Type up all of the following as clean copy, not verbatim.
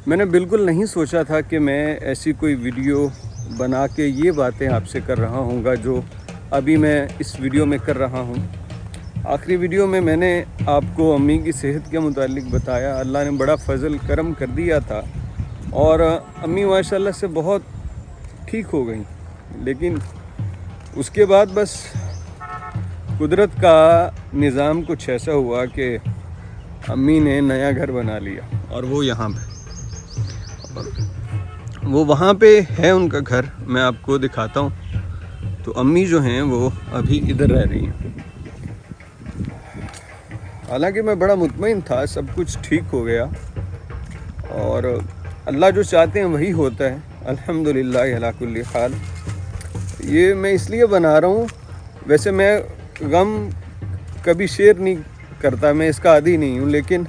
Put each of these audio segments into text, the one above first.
میں نے بالکل نہیں سوچا تھا کہ میں ایسی کوئی ویڈیو بنا کے یہ باتیں آپ سے کر رہا ہوں گا جو ابھی میں اس ویڈیو میں کر رہا ہوں۔ آخری ویڈیو میں نے آپ کو امی کی صحت کے متعلق بتایا، اللہ نے بڑا فضل کرم کر دیا تھا اور امی ماشاءاللہ سے بہت ٹھیک ہو گئیں، لیکن اس کے بعد بس قدرت کا نظام کچھ ایسا ہوا کہ امی نے نیا گھر بنا لیا، اور وہ یہاں پہ، وہ وہاں پہ ہے ان کا گھر، میں آپ کو دکھاتا ہوں۔ تو امی جو ہیں وہ ابھی ادھر رہ رہی ہیں، حالانکہ میں بڑا مطمئن تھا سب کچھ ٹھیک ہو گیا، اور اللہ جو چاہتے ہیں وہی ہوتا ہے، الحمدللہ علی کل حال۔ یہ میں اس لیے بنا رہا ہوں، ویسے میں غم کبھی شیئر نہیں کرتا، میں اس کا عادی نہیں ہوں، لیکن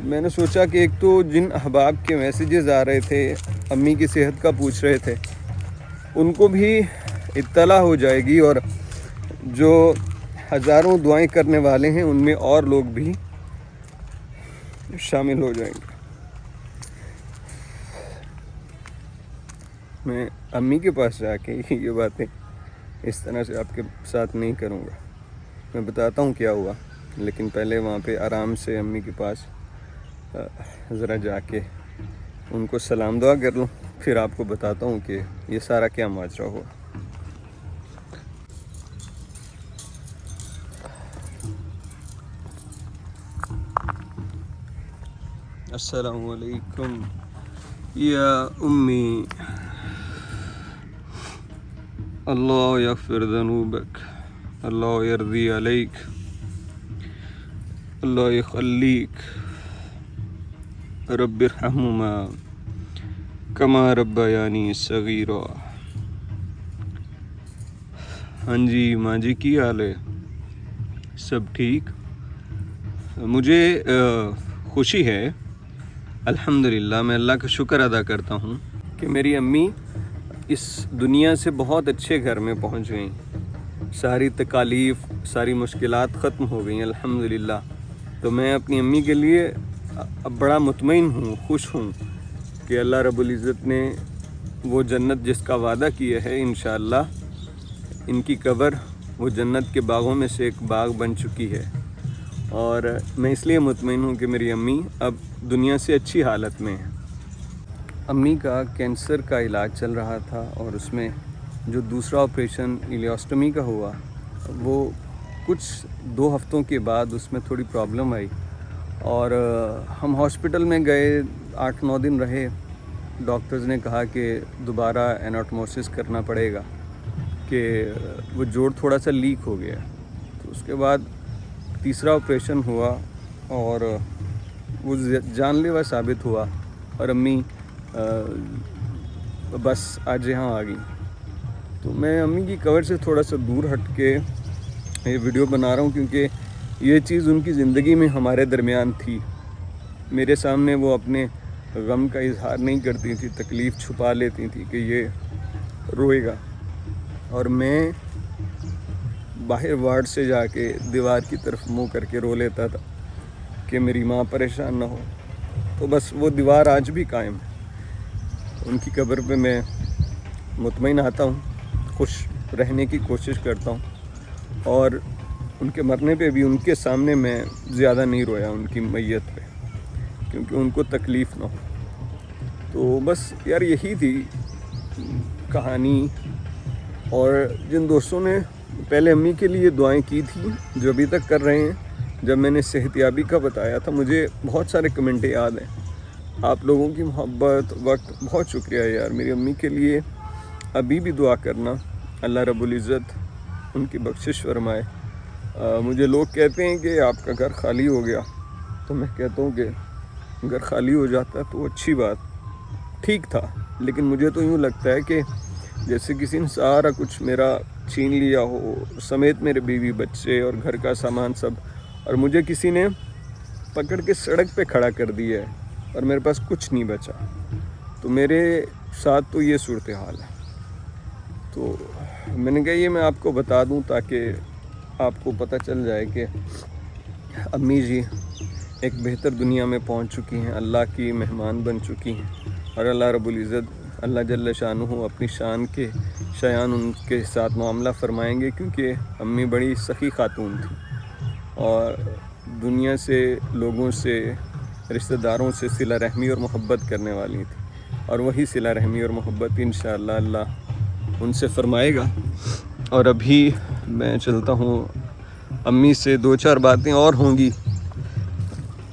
میں نے سوچا کہ ایک تو جن احباب کے میسیجز آ رہے تھے، امی کی صحت کا پوچھ رہے تھے، ان کو بھی اطلاع ہو جائے گی، اور جو ہزاروں دعائیں کرنے والے ہیں ان میں اور لوگ بھی شامل ہو جائیں گے۔ میں امی کے پاس جا کے یہ باتیں اس طرح سے آپ کے ساتھ نہیں کروں گا، میں بتاتا ہوں کیا ہوا، لیکن پہلے وہاں پہ آرام سے امی کے پاس ذرا جا کے ان کو سلام دعا کر لوں، پھر آپ کو بتاتا ہوں کہ یہ سارا کیا ماجرا ہوا۔ السلام علیکم یا امی، اللہ یغفر ذنوبک، اللہ یرضی علیک، اللہ یخلیک، رب ارحمہما کما ربیانی صغیرا۔ ہاں جی ماں جی، کی حال ہے؟ سب ٹھیک؟ مجھے خوشی ہے، الحمدللہ، میں اللہ کا شکر ادا کرتا ہوں کہ میری امی اس دنیا سے بہت اچھے گھر میں پہنچ گئیں، ساری تکالیف، ساری مشکلات ختم ہو گئیں الحمدللہ۔ تو میں اپنی امی کے لیے اب بڑا مطمئن ہوں، خوش ہوں کہ اللہ رب العزت نے وہ جنت جس کا وعدہ کیا ہے، انشاءاللہ ان کی قبر وہ جنت کے باغوں میں سے ایک باغ بن چکی ہے، اور میں اس لیے مطمئن ہوں کہ میری امی اب دنیا سے اچھی حالت میں ہیں۔ امی کا کینسر کا علاج چل رہا تھا، اور اس میں جو دوسرا آپریشن ایلیوسٹمی کا ہوا، وہ کچھ 2 ہفتوں کے بعد اس میں تھوڑی پرابلم آئی، اور ہم ہاسپٹل میں گئے، 8-9 دن رہے، ڈاکٹرز نے کہا کہ دوبارہ اناٹوموسس کرنا پڑے گا، کہ وہ جوڑ تھوڑا سا لیک ہو گیا۔ تو اس کے بعد تیسرا آپریشن ہوا، اور وہ جان لیوا ثابت ہوا، اور امی بس آج یہاں آ گئی۔ تو میں امی کی قبر سے تھوڑا سا دور ہٹ کے یہ ویڈیو بنا رہا ہوں، کیونکہ یہ چیز ان کی زندگی میں ہمارے درمیان تھی۔ میرے سامنے وہ اپنے غم کا اظہار نہیں کرتی تھی، تکلیف چھپا لیتی تھی کہ یہ روئے گا، اور میں باہر وارڈ سے جا کے دیوار کی طرف منہ کر کے رو لیتا تھا کہ میری ماں پریشان نہ ہو۔ تو بس وہ دیوار آج بھی قائم ہے، ان کی قبر پہ میں مطمئن آتا ہوں، خوش رہنے کی کوشش کرتا ہوں، اور ان کے مرنے پہ بھی ان کے سامنے میں زیادہ نہیں رویا ان کی میت پہ، کیونکہ ان کو تکلیف نہ ہو۔ تو بس یار یہی تھی کہانی، اور جن دوستوں نے پہلے امی کے لیے دعائیں کی تھی، جو ابھی تک کر رہے ہیں، جب میں نے صحت یابی کا بتایا تھا، مجھے بہت سارے کمنٹ یاد ہیں، آپ لوگوں کی محبت، وقت، بہت شکریہ یار۔ میری امی کے لیے ابھی بھی دعا کرنا، اللہ رب العزت ان کی بخشش فرمائے۔ مجھے لوگ کہتے ہیں کہ آپ کا گھر خالی ہو گیا، تو میں کہتا ہوں کہ گھر خالی ہو جاتا تو اچھی بات، ٹھیک تھا، لیکن مجھے تو یوں لگتا ہے کہ جیسے کسی نے سارا کچھ میرا چھین لیا ہو، سمیت میرے بیوی بچے اور گھر کا سامان سب، اور مجھے کسی نے پکڑ کے سڑک پہ کھڑا کر دیا ہے، اور میرے پاس کچھ نہیں بچا۔ تو میرے ساتھ تو یہ صورتحال ہے۔ تو میں نے کہا یہ میں آپ کو بتا دوں تاکہ آپ کو پتہ چل جائے کہ امی جی ایک بہتر دنیا میں پہنچ چکی ہیں، اللہ کی مہمان بن چکی ہیں، اور اللہ رب العزت اللہ جل شانہ اپنی شان کے شایان ان کے ساتھ معاملہ فرمائیں گے، کیونکہ امی بڑی سخی خاتون تھی اور دنیا سے، لوگوں سے، رشتہ داروں سے صلہ رحمی اور محبت کرنے والی تھی، اور وہی صلہ رحمی اور محبت انشاءاللہ اللہ ان سے فرمائے گا۔ اور ابھی میں چلتا ہوں، امی سے 2-4 باتیں اور ہوں گی،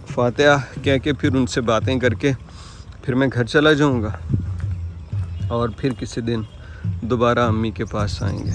فاتحہ کہہ کے پھر ان سے باتیں کر کے پھر میں گھر چلا جاؤں گا، اور پھر کسی دن دوبارہ امی کے پاس آئیں گے۔